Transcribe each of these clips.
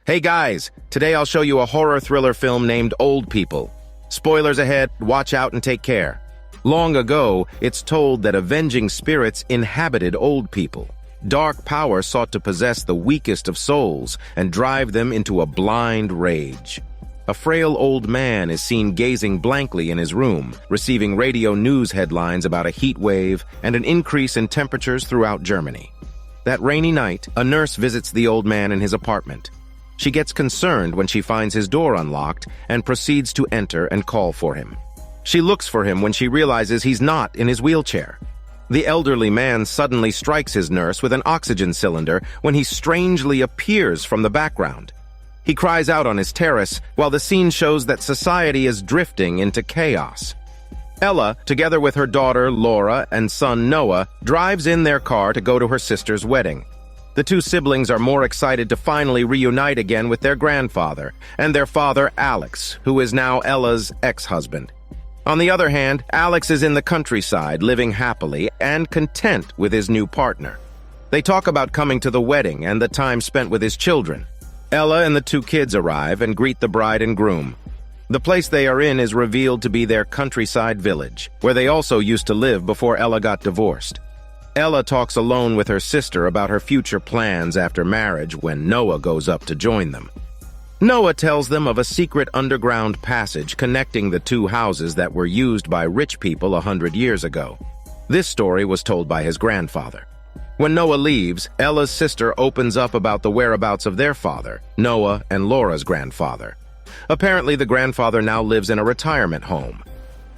Hey guys, today I'll show you a horror thriller film named Old People. Spoilers ahead, watch out and take care. Long ago, it's told that avenging spirits inhabited old people. Dark power sought to possess the weakest of souls and drive them into a blind rage. A frail old man is seen gazing blankly in his room, receiving radio news headlines about a heat wave and an increase in temperatures throughout Germany. That rainy night, a nurse visits the old man in his apartment. She gets concerned when she finds his door unlocked and proceeds to enter and call for him. She looks for him when she realizes he's not in his wheelchair. The elderly man suddenly strikes his nurse with an oxygen cylinder when he strangely appears from the background. He cries out on his terrace while the scene shows that society is drifting into chaos. Ella, together with her daughter Laura and son Noah, drives in their car to go to her sister's wedding. The two siblings are more excited to finally reunite again with their grandfather and their father Alex, who is now Ella's ex-husband. On the other hand, Alex is in the countryside, living happily and content with his new partner. They talk about coming to the wedding and the time spent with his children. Ella and the two kids arrive and greet the bride and groom. The place they are in is revealed to be their countryside village, where they also used to live before Ella got divorced. Ella talks alone with her sister about her future plans after marriage when Noah goes up to join them. Noah tells them of a secret underground passage connecting the two houses that were used by rich people 100 years ago. This story was told by his grandfather. When Noah leaves, Ella's sister opens up about the whereabouts of their father, Noah and Laura's grandfather. Apparently, the grandfather now lives in a retirement home.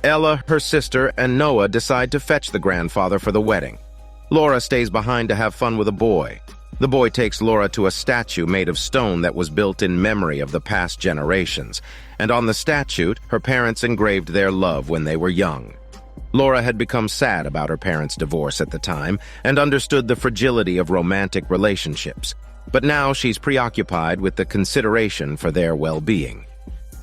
Ella, her sister, and Noah decide to fetch the grandfather for the wedding. Laura stays behind to have fun with a boy. The boy takes Laura to a statue made of stone that was built in memory of the past generations, and on the statue, her parents engraved their love when they were young. Laura had become sad about her parents' divorce at the time and understood the fragility of romantic relationships, but now she's preoccupied with the consideration for their well-being.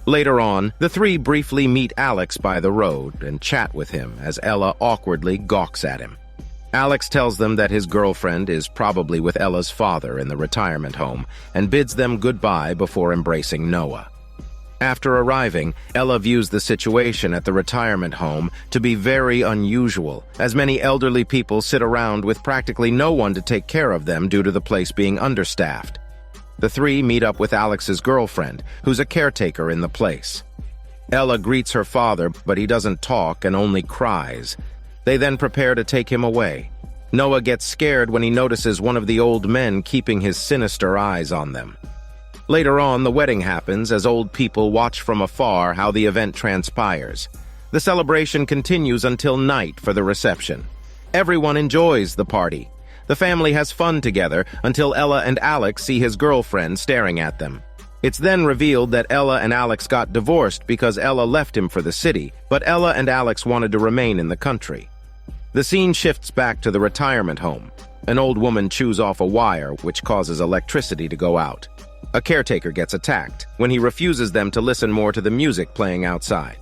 Later on, the three briefly meet Alex by the road and chat with him as Ella awkwardly gawks at him. Alex tells them that his girlfriend is probably with Ella's father in the retirement home and bids them goodbye before embracing Noah. After arriving, Ella views the situation at the retirement home to be very unusual, as many elderly people sit around with practically no one to take care of them due to the place being understaffed. The three meet up with Alex's girlfriend, who's a caretaker in the place. Ella greets her father, but he doesn't talk and only cries. They then prepare to take him away. Noah gets scared when he notices one of the old men keeping his sinister eyes on them. Later on, the wedding happens as old people watch from afar how the event transpires. The celebration continues until night for the reception. Everyone enjoys the party. The family has fun together until Ella and Alex see his girlfriend staring at them. It's then revealed that Ella and Alex got divorced because Ella left him for the city, but Ella and Alex wanted to remain in the country. The scene shifts back to the retirement home. An old woman chews off a wire, which causes electricity to go out. A caretaker gets attacked when he refuses them to listen more to the music playing outside.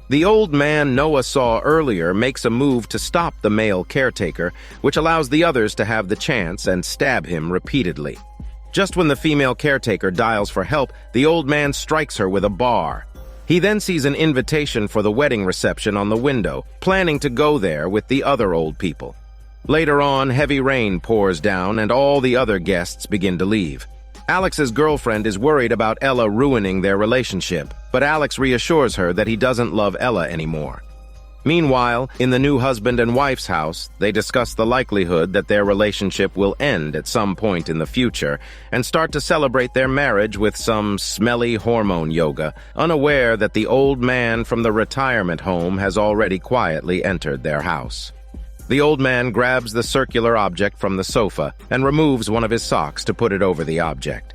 The old man Noah saw earlier makes a move to stop the male caretaker, which allows the others to have the chance and stab him repeatedly. Just when the female caretaker dials for help, the old man strikes her with a bar. He then sees an invitation for the wedding reception on the window, planning to go there with the other old people. Later on, heavy rain pours down and all the other guests begin to leave. Alex's girlfriend is worried about Ella ruining their relationship, but Alex reassures her that he doesn't love Ella anymore. Meanwhile, in the new husband and wife's house, they discuss the likelihood that their relationship will end at some point in the future and start to celebrate their marriage with some smelly hormone yoga, unaware that the old man from the retirement home has already quietly entered their house. The old man grabs the circular object from the sofa and removes one of his socks to put it over the object.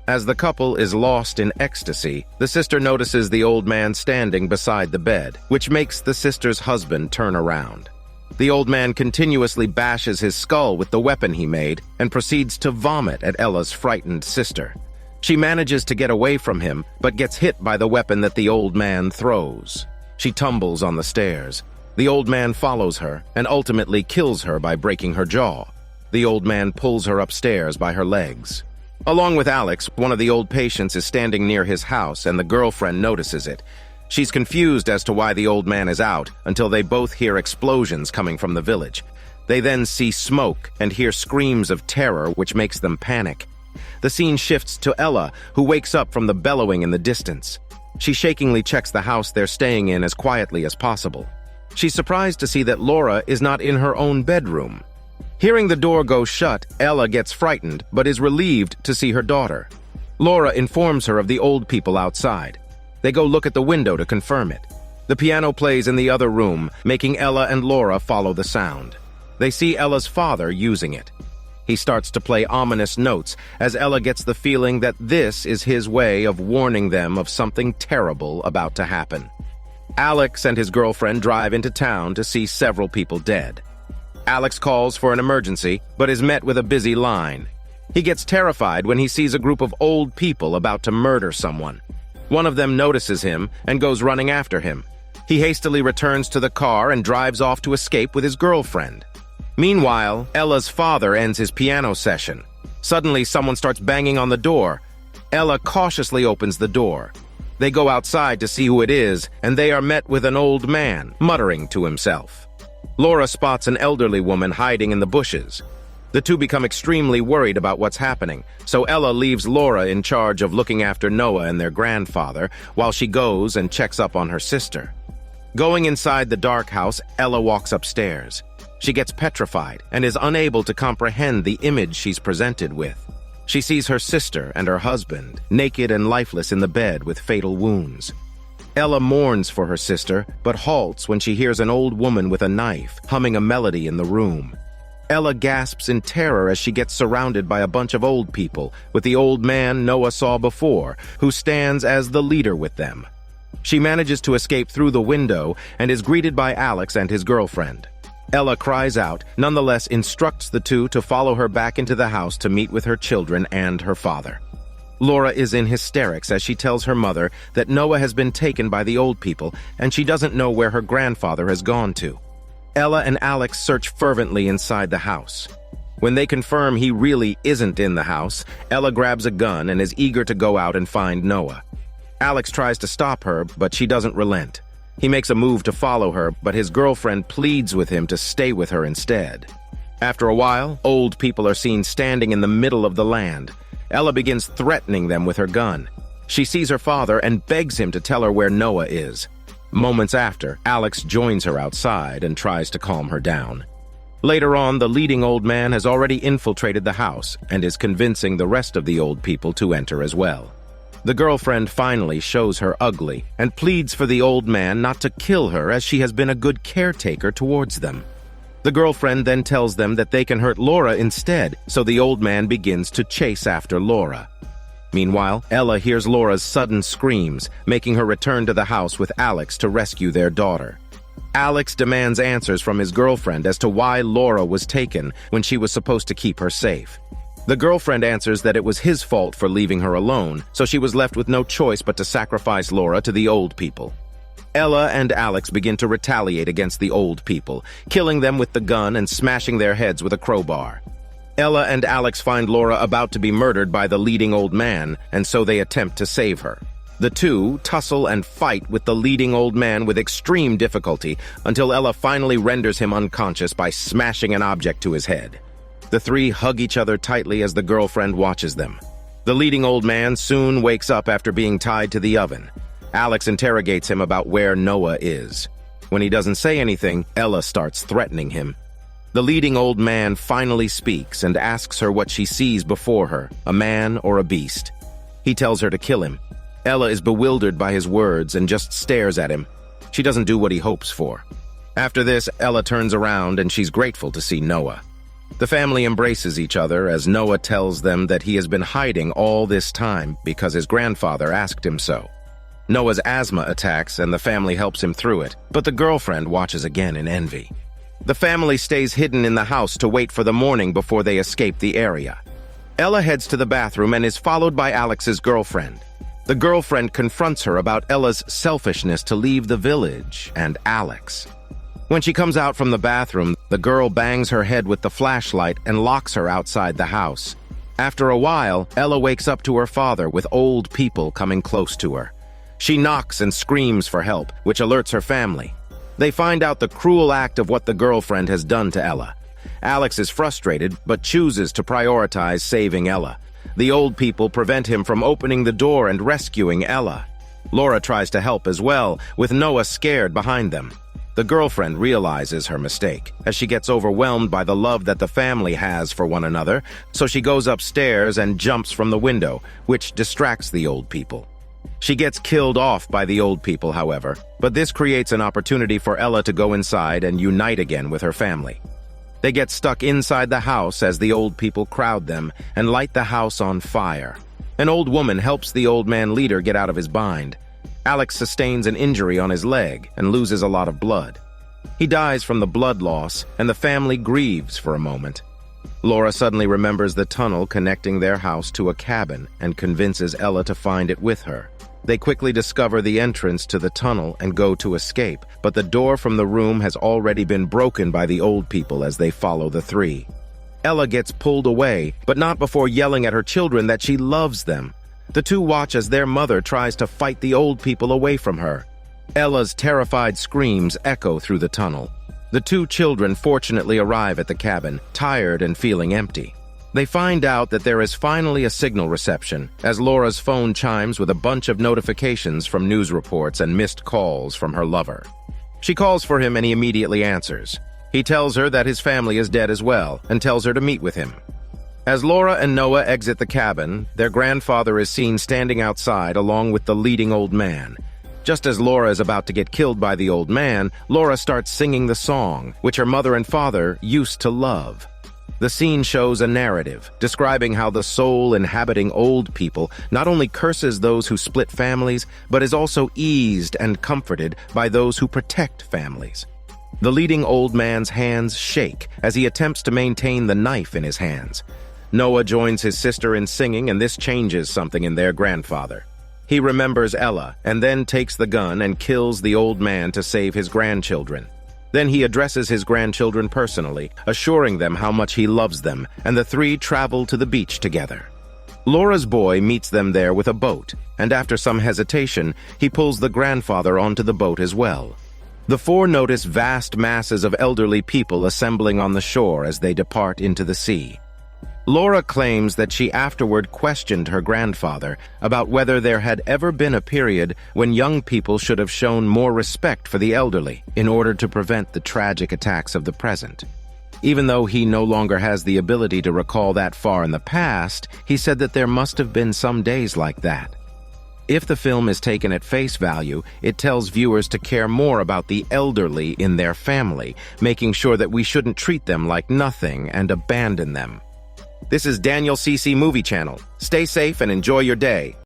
As the couple is lost in ecstasy, the sister notices the old man standing beside the bed, which makes the sister's husband turn around. The old man continuously bashes his skull with the weapon he made and proceeds to vomit at Ella's frightened sister. She manages to get away from him, but gets hit by the weapon that the old man throws. She tumbles on the stairs. The old man follows her and ultimately kills her by breaking her jaw. The old man pulls her upstairs by her legs. Along with Alex, one of the old patients is standing near his house and the girlfriend notices it. She's confused as to why the old man is out until they both hear explosions coming from the village. They then see smoke and hear screams of terror, which makes them panic. The scene shifts to Ella, who wakes up from the bellowing in the distance. She shakingly checks the house they're staying in as quietly as possible. She's surprised to see that Laura is not in her own bedroom. Hearing the door go shut, Ella gets frightened, but is relieved to see her daughter. Laura informs her of the old people outside. They go look at the window to confirm it. The piano plays in the other room, making Ella and Laura follow the sound. They see Ella's father using it. He starts to play ominous notes as Ella gets the feeling that this is his way of warning them of something terrible about to happen. Alex and his girlfriend drive into town to see several people dead. Alex calls for an emergency, but is met with a busy line. He gets terrified when he sees a group of old people about to murder someone. One of them notices him and goes running after him. He hastily returns to the car and drives off to escape with his girlfriend. Meanwhile, Ella's father ends his piano session. Suddenly, someone starts banging on the door. Ella cautiously opens the door. They go outside to see who it is, and they are met with an old man, muttering to himself. Laura spots an elderly woman hiding in the bushes. The two become extremely worried about what's happening, so Ella leaves Laura in charge of looking after Noah and their grandfather, while she goes and checks up on her sister. Going inside the dark house, Ella walks upstairs. She gets petrified and is unable to comprehend the image she's presented with. She sees her sister and her husband, naked and lifeless in the bed with fatal wounds. Ella mourns for her sister, but halts when she hears an old woman with a knife humming a melody in the room. Ella gasps in terror as she gets surrounded by a bunch of old people, with the old man Noah saw before, who stands as the leader with them. She manages to escape through the window and is greeted by Alex and his girlfriend. Ella cries out, nonetheless instructs the two to follow her back into the house to meet with her children and her father. Laura is in hysterics as she tells her mother that Noah has been taken by the old people and she doesn't know where her grandfather has gone to. Ella and Alex search fervently inside the house. When they confirm he really isn't in the house, Ella grabs a gun and is eager to go out and find Noah. Alex tries to stop her, but she doesn't relent. He makes a move to follow her, but his girlfriend pleads with him to stay with her instead. After a while, old people are seen standing in the middle of the land. Ella begins threatening them with her gun. She sees her father and begs him to tell her where Noah is. Moments after, Alex joins her outside and tries to calm her down. Later on, the leading old man has already infiltrated the house and is convincing the rest of the old people to enter as well. The girlfriend finally shows her ugly and pleads for the old man not to kill her as she has been a good caretaker towards them. The girlfriend then tells them that they can hurt Laura instead, so the old man begins to chase after Laura. Meanwhile, Ella hears Laura's sudden screams, making her return to the house with Alex to rescue their daughter. Alex demands answers from his girlfriend as to why Laura was taken when she was supposed to keep her safe. The girlfriend answers that it was his fault for leaving her alone, so she was left with no choice but to sacrifice Laura to the old people. Ella and Alex begin to retaliate against the old people, killing them with the gun and smashing their heads with a crowbar. Ella and Alex find Laura about to be murdered by the leading old man, and so they attempt to save her. The two tussle and fight with the leading old man with extreme difficulty until Ella finally renders him unconscious by smashing an object to his head. The three hug each other tightly as the girlfriend watches them. The leading old man soon wakes up after being tied to the oven. Alex interrogates him about where Noah is. When he doesn't say anything, Ella starts threatening him. The leading old man finally speaks and asks her what she sees before her, a man or a beast. He tells her to kill him. Ella is bewildered by his words and just stares at him. She doesn't do what he hopes for. After this, Ella turns around and she's grateful to see Noah. The family embraces each other as Noah tells them that he has been hiding all this time because his grandfather asked him so. Noah's asthma attacks and the family helps him through it, but the girlfriend watches again in envy. The family stays hidden in the house to wait for the morning before they escape the area. Ella heads to the bathroom and is followed by Alex's girlfriend. The girlfriend confronts her about Ella's selfishness to leave the village and Alex. When she comes out from the bathroom, the girl bangs her head with the flashlight and locks her outside the house. After a while, Ella wakes up to her father with old people coming close to her. She knocks and screams for help, which alerts her family. They find out the cruel act of what the girlfriend has done to Ella. Alex is frustrated, but chooses to prioritize saving Ella. The old people prevent him from opening the door and rescuing Ella. Laura tries to help as well, with Noah scared behind them. The girlfriend realizes her mistake, as she gets overwhelmed by the love that the family has for one another, so she goes upstairs and jumps from the window, which distracts the old people. She gets killed off by the old people, however, but this creates an opportunity for Ella to go inside and unite again with her family. They get stuck inside the house as the old people crowd them and light the house on fire. An old woman helps the old man leader get out of his bind. Alex sustains an injury on his leg and loses a lot of blood. He dies from the blood loss, and the family grieves for a moment. Laura suddenly remembers the tunnel connecting their house to a cabin and convinces Ella to find it with her. They quickly discover the entrance to the tunnel and go to escape, but the door from the room has already been broken by the old people as they follow the three. Ella gets pulled away, but not before yelling at her children that she loves them. The two watch as their mother tries to fight the old people away from her. Ella's terrified screams echo through the tunnel. The two children fortunately arrive at the cabin, tired and feeling empty. They find out that there is finally a signal reception, as Laura's phone chimes with a bunch of notifications from news reports and missed calls from her lover. She calls for him and he immediately answers. He tells her that his family is dead as well, and tells her to meet with him. As Laura and Noah exit the cabin, their grandfather is seen standing outside along with the leading old man. Just as Laura is about to get killed by the old man, Laura starts singing the song, which her mother and father used to love. The scene shows a narrative, describing how the soul inhabiting old people not only curses those who split families, but is also eased and comforted by those who protect families. The leading old man's hands shake as he attempts to maintain the knife in his hands. Noah joins his sister in singing, and this changes something in their grandfather. He remembers Ella, and then takes the gun and kills the old man to save his grandchildren. Then he addresses his grandchildren personally, assuring them how much he loves them, and the three travel to the beach together. Laura's boy meets them there with a boat, and after some hesitation, he pulls the grandfather onto the boat as well. The four notice vast masses of elderly people assembling on the shore as they depart into the sea. Laura claims that she afterward questioned her grandfather about whether there had ever been a period when young people should have shown more respect for the elderly in order to prevent the tragic attacks of the present. Even though he no longer has the ability to recall that far in the past, he said that there must have been some days like that. If the film is taken at face value, it tells viewers to care more about the elderly in their family, making sure that we shouldn't treat them like nothing and abandon them. This is Daniel CC Movie Channel. Stay safe and enjoy your day.